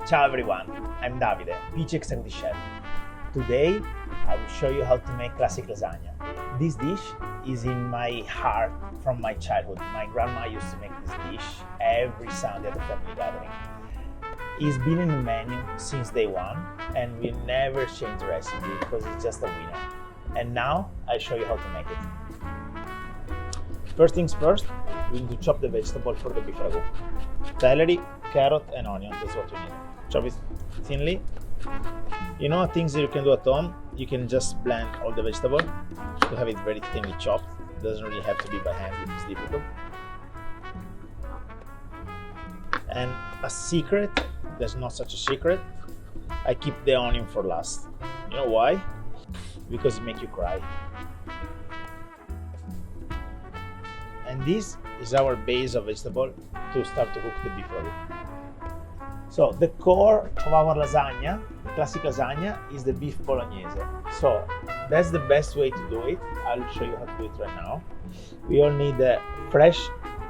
Ciao everyone, I'm Davide, Peach Executive Chef. Today I will show you how to make classic lasagna. This dish is in my heart from my childhood. My grandma used to make this dish every Sunday at the family gathering. It's been in the menu since day one and we never change the recipe because it's just a winner. And now I'll show you how to make it. First things first, we need to chop the vegetable for the beef ragu. Celery, carrot and onion, that's what we need. Chop it thinly. You know things that you can do at home, you can just blend all the vegetable to have it very thinly chopped. It doesn't really have to be by hand if it's difficult. And a secret, there's not such a secret, I keep the onion for last. You know why? Because it makes you cry. And this is our base of vegetable to start to cook the beef ragu. So the core of our lasagna, the classic lasagna, is the beef bolognese. So that's the best way to do it. I'll show you how to do it right now. We all need the fresh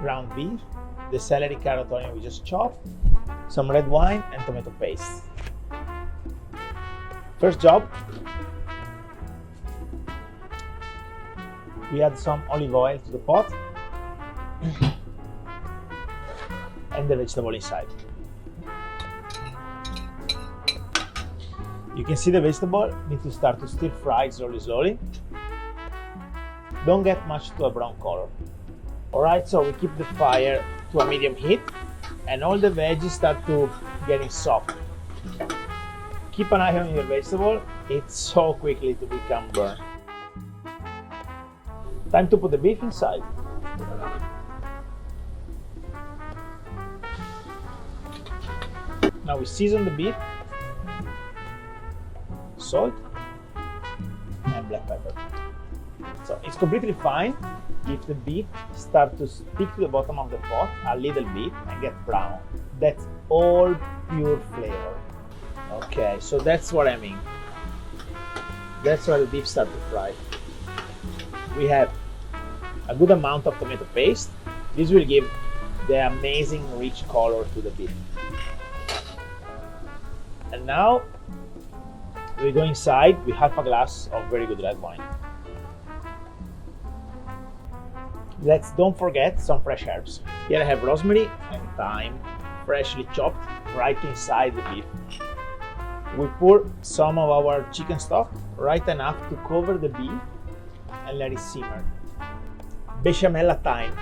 ground beef, the celery, carrot, onion we just chopped, some red wine and tomato paste. First job, we add some olive oil to the pot and the vegetable inside. You can see the vegetable need to start to stir fry slowly. Don't get much to a brown color. Alright, so we keep the fire to a medium heat and all the veggies start to getting soft. Keep an eye on your vegetable, it's so quickly to become burnt. Time to put the beef inside. Now we season the beef, salt and black pepper. So it's completely fine if the beef starts to stick to the bottom of the pot a little bit and get brown. That's all pure flavor. Okay, so that's what I mean. That's where the beef starts to fry. We have a good amount of tomato paste. This will give the amazing rich color to the beef. And now we go inside with half a glass of very good red wine. Don't forget some fresh herbs. Here I have rosemary and thyme, freshly chopped right inside the beef. We pour some of our chicken stock, right enough to cover the beef and let it simmer. Besciamella time.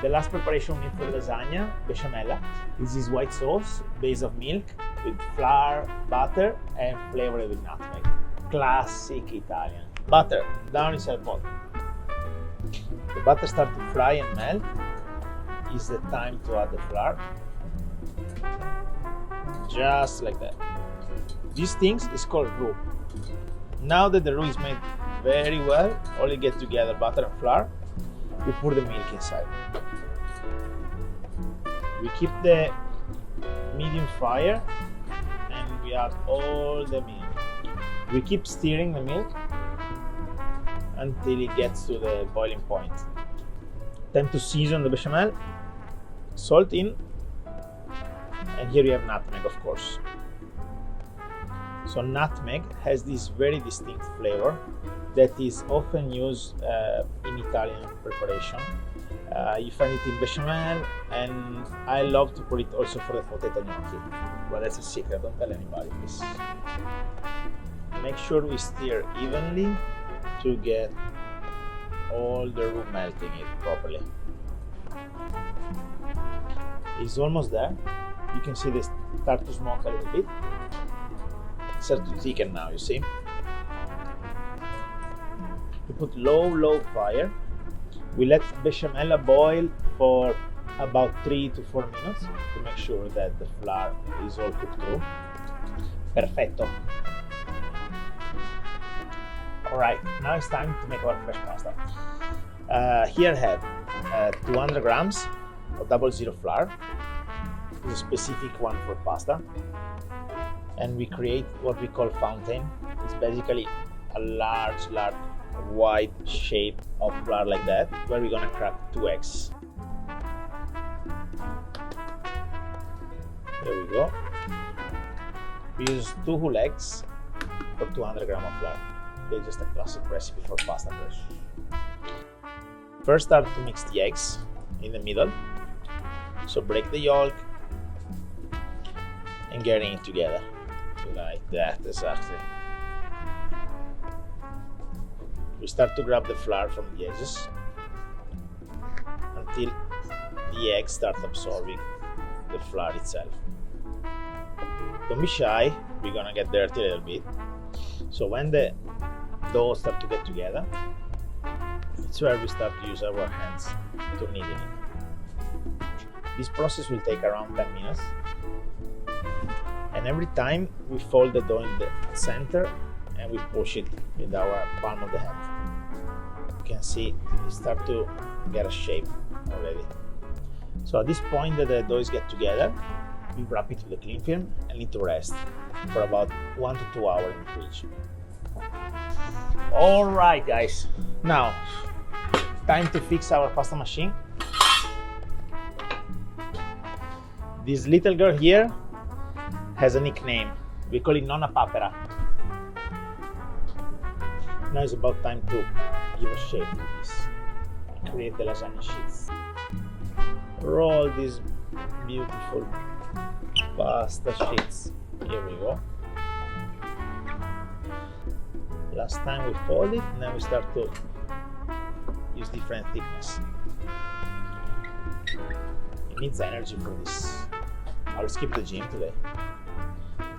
The last preparation we need for lasagna, besciamella. This is white sauce, base of milk with flour, butter and flavored with nutmeg. Classic Italian. Butter down inside the pot. The butter starts to fry and melt. Is the time to add the flour. Just like that. These things is called roux. Now that the roux is made very well, only get together butter and flour, we pour the milk inside. We keep the medium fire and we add all the milk. We keep stirring the milk until it gets to the boiling point. Time to season the bechamel, salt in, and here we have nutmeg, of course. So nutmeg has this very distinct flavor that is often used in Italian preparation. You find it in bechamel, and I love to put it also for the potato gnocchi. But that's a secret, don't tell anybody, please. Make sure we stir evenly to get all the roux melting it properly. It's almost there. You can see this start to smoke a little bit. It starts to thicken now, you see. We put low fire. We let bechamel boil for about 3 to 4 minutes to make sure that the flour is all cooked through. Perfetto. Alright, now it's time to make our fresh pasta. Here I have 200 grams of 00 flour. This is a specific one for pasta. And we create what we call fountain. It's basically a large wide shape of flour like that, where we're gonna crack 2 eggs. There we go. We use 2 whole eggs for 200 grams of flour. It's just a classic recipe for pasta crush. First, start to mix the eggs in the middle. So break the yolk and getting it together like that, exactly. We start to grab the flour from the edges until the eggs start absorbing the flour itself. Don't be shy, we're gonna get dirty a little bit. So when the dough starts to get together, it's where we start to use our hands to knead it. This process will take around 10 minutes. And every time we fold the dough in the center and we push it with our palm of the hand. You can see it start to get a shape already. So at this point that the doughs get together, we wrap it with a cling film and leave to rest for about 1 to 2 hours in the fridge. Alright guys, now time to fix our pasta machine. This little girl here has a nickname. We call it Nonna Papera. Now it's about time to give a shape to this. Create the lasagna sheets. Roll these beautiful pasta sheets. Here we go. Last time we fold it, now we start to use different thickness. It needs energy for this. I'll skip the gym today.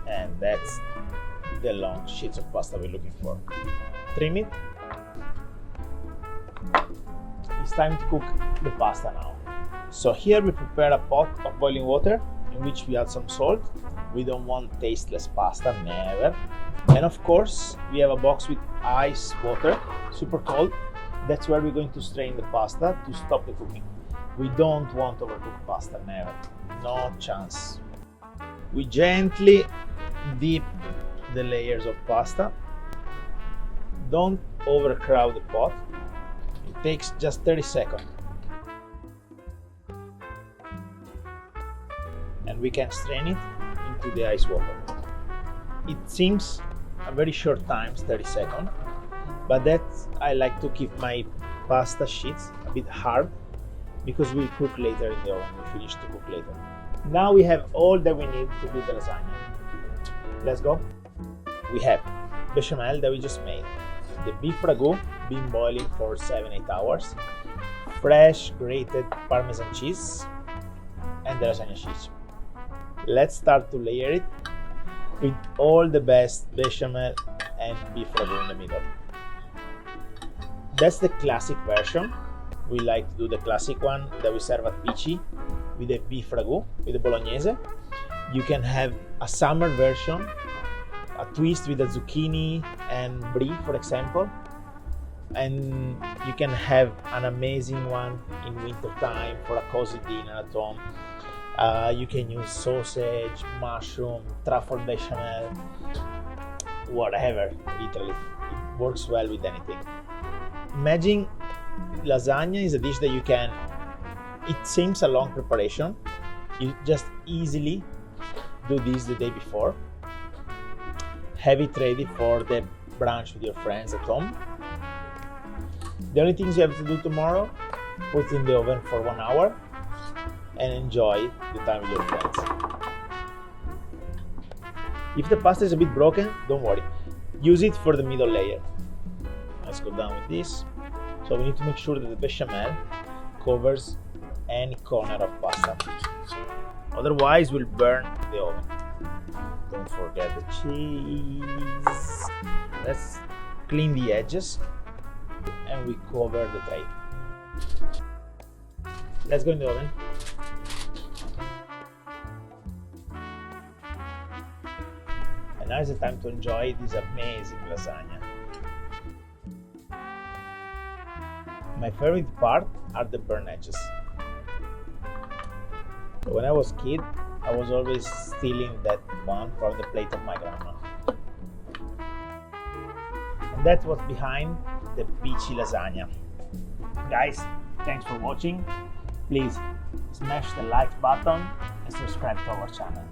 And that's the long sheets of pasta we're looking for. Trim it. It's time to cook the pasta now. So here we prepare a pot of boiling water in which we add some salt. We don't want tasteless pasta, never. And of course, we have a box with ice water, super cold. That's where we're going to strain the pasta to stop the cooking. We don't want overcooked pasta, never. No chance. We gently dip the layers of pasta. Don't overcrowd the pot. It takes just 30 seconds. And we can strain it into the ice water. It seems a very short time, 30 seconds, but that's, I like to keep my pasta sheets a bit hard because we'll cook later in the oven, we finish to cook later. Now we have all that we need to do the lasagna. Let's go. We have bechamel that we just made, the beef ragu been boiling for 7-8 hours, fresh grated Parmesan cheese, and the lasagna sheets. Let's start to layer it with all the best bechamel and beef ragu in the middle. That's the classic version. We like to do the classic one that we serve at Pici with the beef ragu, with the bolognese. You can have a summer version, a twist with the zucchini and brie, for example. And you can have an amazing one in winter time for a cozy dinner at home. You can use sausage, mushroom, truffle bechamel, whatever, literally. It works well with anything. Imagine lasagna is a dish that you can, it seems a long preparation. You just easily do this the day before. Have it ready for the brunch with your friends at home. The only things you have to do tomorrow, put it in the oven for 1 hour and enjoy the time with your friends. If the pasta is a bit broken, don't worry. Use it for the middle layer. Let's go down with this. So we need to make sure that the bechamel covers any corner of pasta. Otherwise, we'll burn the oven. Don't forget the cheese. Let's clean the edges and we cover the tray. Let's go in the oven. And now is the time to enjoy this amazing lasagna. My favorite part are the burnt edges. When I was a kid, I was always stealing that one from the plate of my grandma. And that's what's behind the Pici lasagna. Guys, thanks for watching. Please smash the like button and subscribe to our channel.